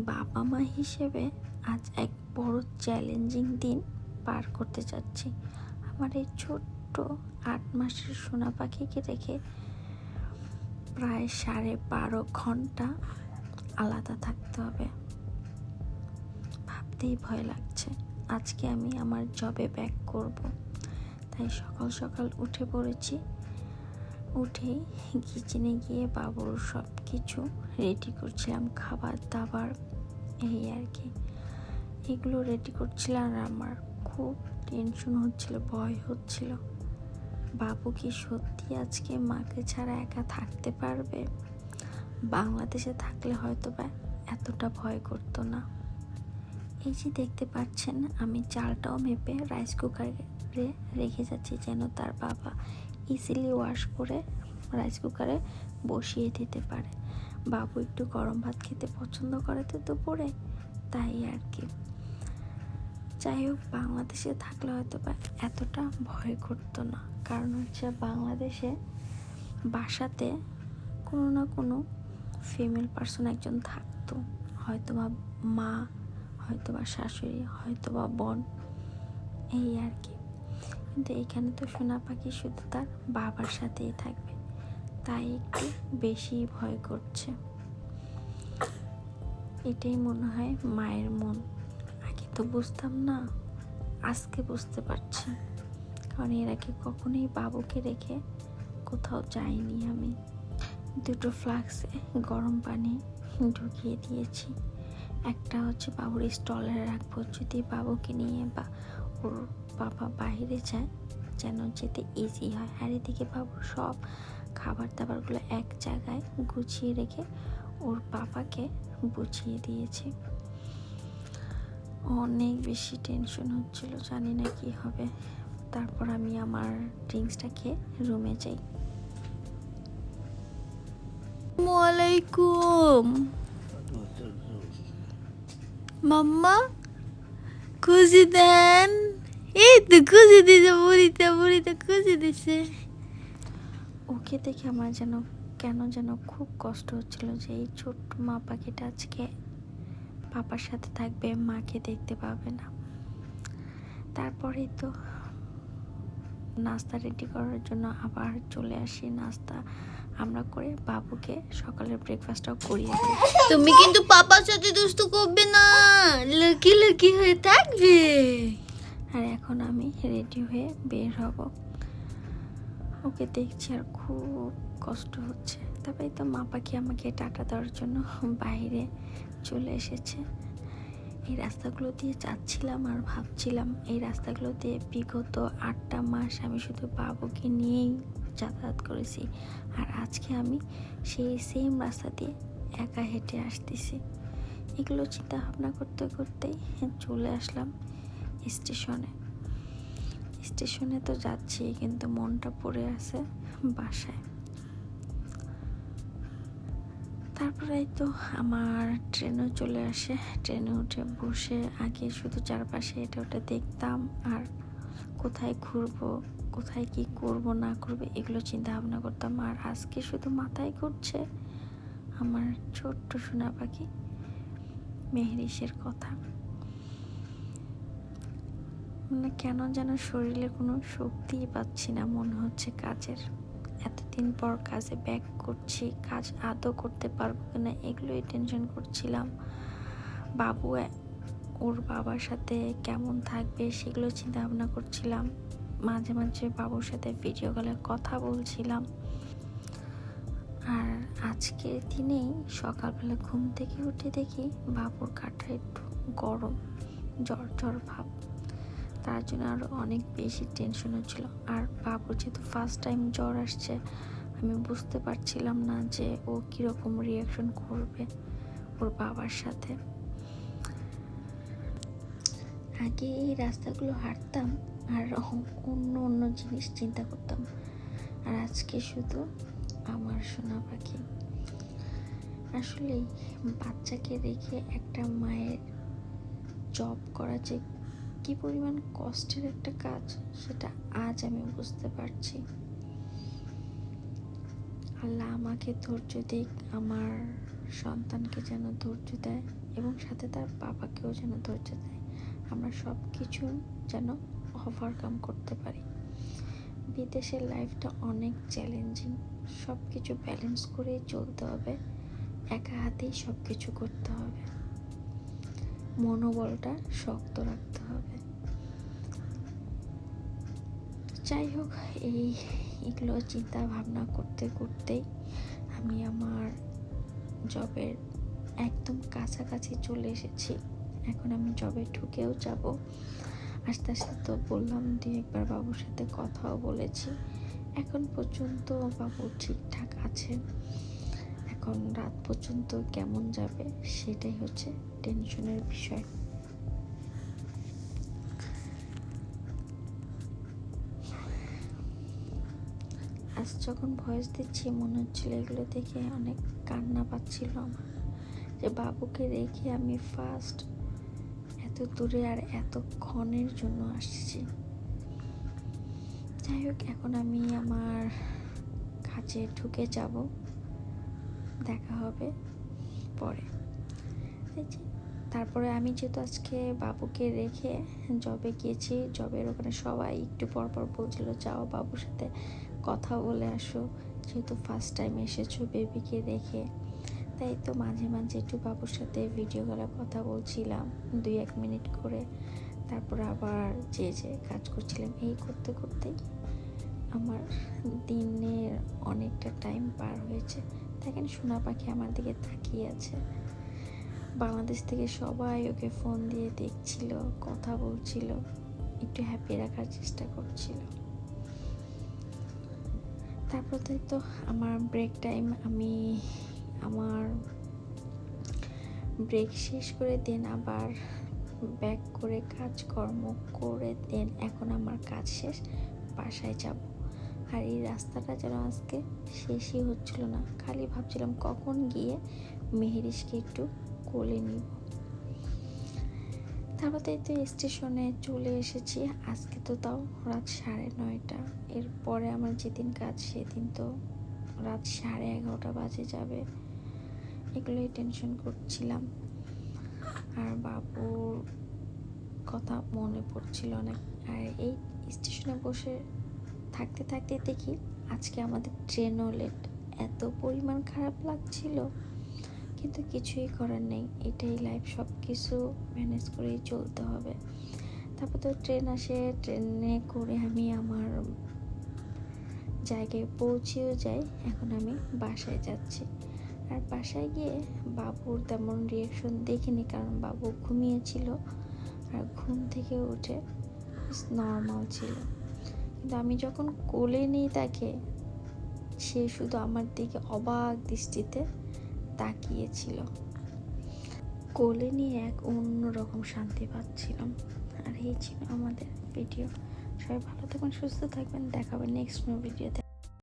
বাবা মা হিসেবে আজ এক বড় চ্যালেঞ্জিং দিন পার করতে যাচ্ছি। আমার এই ছোট্ট 8 মাসের সোনা পাখিকে রেখে প্রায় 12.5 ঘন্টা আলাদা থাকতে হবে। ভাবতেই ভয় লাগছে। আজকে আমি আমার জবে ব্যাক করব, তাই সকাল সকাল উঠে পড়েছি। উঠেই কিচেনে গিয়ে বাবুর সব কিছু রেডি করছিলাম, খাবার দাবার এই আর কি, এগুলো রেডি করছিলাম। আর আমার খুব টেনশন হচ্ছিল, ভয় হচ্ছিল, বাবু কি সত্যি আজকে মাকে ছাড়া একা থাকতে পারবে? বাংলাদেশে থাকলে হয়তো বা এতটা ভয় করতো না। এই যে দেখতে পাচ্ছেন, আমি চালটাও মেপে রাইস কুকারে রেখে যাচ্ছি, যেন তার বাবা ইজিলি ওয়াশ করে রাইস কুকারে বসিয়ে দিতে পারে। বাবু একটু গরম ভাত খেতে পছন্দ করে তো দুপুরে, তাই আর কি। যাই হোক, বাংলাদেশে থাকলে হয়তো বা এতটা ভয় করতো না, কারণ হচ্ছে বাংলাদেশে বাসাতে কোনো না কোনো ফিমেল পার্সন একজন থাকতো, হয়তো বা মা, হয়তো বা শাশুড়ি, হয়তো বা বোন, এই আর কি। কিন্তু এখানে তো সোনা পাখি শুধু তার বাবার সাথেই থাকবে, তাই একটু বেশি ভয় করছে। এটাই মনে হয় মায়ের মন। আগে তো বুঝতাম না, আজকে বুঝতে পারছি, কারণ এর আগে কখনোই বাবুকে রেখে কোথাও যাইনি আমি। 2 ফ্লাক্সে গরম পানি ঢুকিয়ে দিয়েছি। একটা হচ্ছে বাবুর স্টলে রাখবো, যদি বাবুকে নিয়ে বা ওর বাবা বাইরে যায় যেন যেতে ইজি হয়। আর এদিকে বাবুর সব খাবার দাবারগুলো এক জায়গায় গুছিয়ে রেখে ওর বাবাকে বুঝিয়ে দিয়েছি। অনেক বেশি টেনশন হচ্ছিল, জানি না কি হবে। তারপর আমি আমার ড্রিঙ্কসটা খেয়ে রুমে যাই। আসসালামাইকুম মাম্মা, খুশি দেন। এই তো খুশি দিছে, বুড়িতে খুশি দিছে। ওকে দেখে আমার যেন কেন যেন খুব কষ্ট হচ্ছিল যে এই ছোট্ট মা পাখিটা আজকে পাপার সাথে থাকবে, মাকে দেখতে পাবে না। তারপরেই তো নাস্তা রেডি করার জন্য আবার চলে আসি। নাস্তা আমরা করে বাবুকে সকালের ব্রেকফাস্টটাও করিয়ে দিই। তুমি কিন্তু পাপার সাথে দুষ্টু করবে না, লাকি লাকি হয়ে থাকবে। আর এখন আমি রেডি হয়ে বের হব। ওকে দেখছি আর খুব কষ্ট হচ্ছে। তারপরে তো মা পাখি আমাকে টাটা দেওয়ার জন্য বাইরে চলে এসেছে। এই রাস্তাগুলো দিয়ে যাচ্ছিলাম আর ভাবছিলাম, এই রাস্তাগুলো দিয়ে বিগত 8টা মাস আমি শুধু বাবুকে নিয়েই যাতায়াত করেছি, আর আজকে আমি সেই সেম রাস্তা দিয়ে একা হেঁটে আসতেছি। এগুলো চিন্তা ভাবনা করতে করতেই চলে আসলাম স্টেশনে তো যাচ্ছি, কিন্তু মনটা পড়ে আছে বাসায়। তারপরে তো আমার ট্রেনও চলে আসে। ট্রেনে উঠে বসে আগে শুধু চারপাশে এটা ওটা দেখতাম, আর কোথায় ঘুরবো, কোথায় কি করব না করবে এগুলো চিন্তা ভাবনা করতাম। আর আজকে শুধু মাথায় ঘুরছে আমার ছোট্ট সোনা পাখি মেহরিশের কথা। মানে কেন যেন শরীরে কোনো শক্তিই পাচ্ছি না, মনে হচ্ছে কাজের। এতদিন পর কাজে ব্যাক করছি, কাজ আদৌ করতে পারবো কিনা এগুলোই টেনশন করছিলাম। বাবু ওর বাবার সাথে কেমন থাকবে সেগুলো চিন্তা ভাবনা করছিলাম। মাঝে মাঝে বাবুর সাথে ভিডিও কলে কথা বলছিলাম। আর আজকের দিনেই সকালবেলা ঘুম থেকে উঠে দেখি বাবুর গাটা একটু গরম, জ্বর ভাব। তার জন্য আরও অনেক বেশি টেনশন হচ্ছিল। আর বাবুর যেহেতু ফার্স্ট টাইম জ্বর আসছে, আমি বুঝতে পারছিলাম না যে ও কীরকম রিয়াকশন করবে ওর বাবার সাথে। আগে এই রাস্তাগুলো হাঁটতাম আর অন্য জিনিস চিন্তা করতাম, আর আজকে শুধু আমার সোনা পাখি। আসলে বাচ্চাকে রেখে একটা মায়ের জব করা যে কি পরিমাণ কষ্টের একটা কাজ, সেটা আজ আমি বুঝতে পারছি। আল্লাহ আমাকে ধৈর্য দিক, আমার সন্তানকে যেন ধৈর্য দেয় এবং সাথে তার বাবাকেও যেন ধৈর্য দেয়, আমরা সব কিছু যেন ওভারকাম করতে পারি। বিদেশের লাইফটা অনেক চ্যালেঞ্জিং, সব কিছু ব্যালেন্স করেই চলতে হবে, একা হাতেই সব কিছু করতে হবে, মনোবলটা শক্ত রাখতে হবে। যাই হোক, এগুলো চিন্তা ভাবনা করতে করতেই আমি আমার জবের একদম কাছাকাছি চলে এসেছি। এখন আমি জবে ঢুকেও যাব। আস্তে আস্তে তো বললাম, 2-1 বার বাবুর সাথে কথাও বলেছি। এখন পর্যন্ত বাবু ঠিকঠাক আছে। এখন রাত পর্যন্ত কেমন যাবে সেটাই হচ্ছে টেনশনের বিষয়। আজ যখন ভয়েস দিচ্ছি মনে হচ্ছিল এগুলো দেখে অনেক কান্না পাচ্ছিল আমার, যে বাবুকে রেখে আমি ফার্স্ট এত দূরে আর এতক্ষণের জন্য আসছি। যাই হোক, এখন আমি আমার কাজে ঢুকে যাব, দেখা হবে পরে। তারপরে আমি যেহেতু আজকে বাবুকে রেখে জবে গিয়েছি, জবের ওখানে সবাই একটু পরপর বলছিল যাও বাবুর সাথে কথা বলে আসো, যেহেতু ফার্স্ট টাইম এসেছো বেবিকে রেখে। তাই তো মাঝে মাঝে একটু বাবুর সাথে ভিডিও কলে কথা বলছিলাম 2-1 মিনিট করে। তারপর আবার যে কাজ করছিলাম, এই করতে করতেই আমার দিনের অনেকটা টাইম পার হয়েছে। দেখেন সোনা পাখি আমার দিকে তাকিয়ে আছে। বাংলাদেশ থেকে সবাই ওকে ফোন দিয়ে দেখছিল, কথা বলছিল, একটু হ্যাপি রাখার চেষ্টা করছিল। তারপর তো আমার ব্রেক টাইম, আমি আমার ব্রেক শেষ করে দেন আবার ব্যাক করে কাজকর্ম করে দেন এখন আমার কাজ শেষ, বাসায় যাব। আর এই রাস্তাটা যেন আজকে শেষই হচ্ছিল না, খালি ভাবছিলাম কখন গিয়ে মেহেরিশকে একটু কোলে নিব। তারপর তো স্টেশনে চলে এসেছি। আজকে তো তাও রাত 9:30। এরপরে আমার যেদিন কাজ সেদিন তো রাত 11:30 বাজে যাবে। এগুলোই টেনশন করছিলাম। আর বাবুর কথা মনে পড়ছিল অনেক। আর এই স্টেশনে বসে থাকতে থাকতে দেখি আজকে আমাদের ট্রেনও লেট। এত পরিমাণ খারাপ লাগছিল, কিন্তু কিছুই করার নেই, এটাই লাইফ, সব কিছু ম্যানেজ করেই চলতে হবে। তারপর তো ট্রেন আসে, ট্রেনে করে আমি আমার জায়গায় পৌঁছেও যাই। এখন আমি বাসায় যাচ্ছি। আর বাসায় গিয়ে বাবুর তেমন রিয়াকশন দেখিনি, কারণ বাবু ঘুমিয়েছিল আর ঘুম থেকে উঠে নর্মাল ছিল। কিন্তু আমি যখন কোলে নিই তাকে, সে শুধু আমার দিকে অবাক দৃষ্টিতে তাকিয়েছিল। কোলে নিয়ে এক অন্যরকম শান্তি পাচ্ছিলাম। আর এই ছিল আমাদের ভিডিও। সবাই ভালো থাকবেন, সুস্থ থাকবেন, দেখা হবে নেক্সট ভিডিওতে।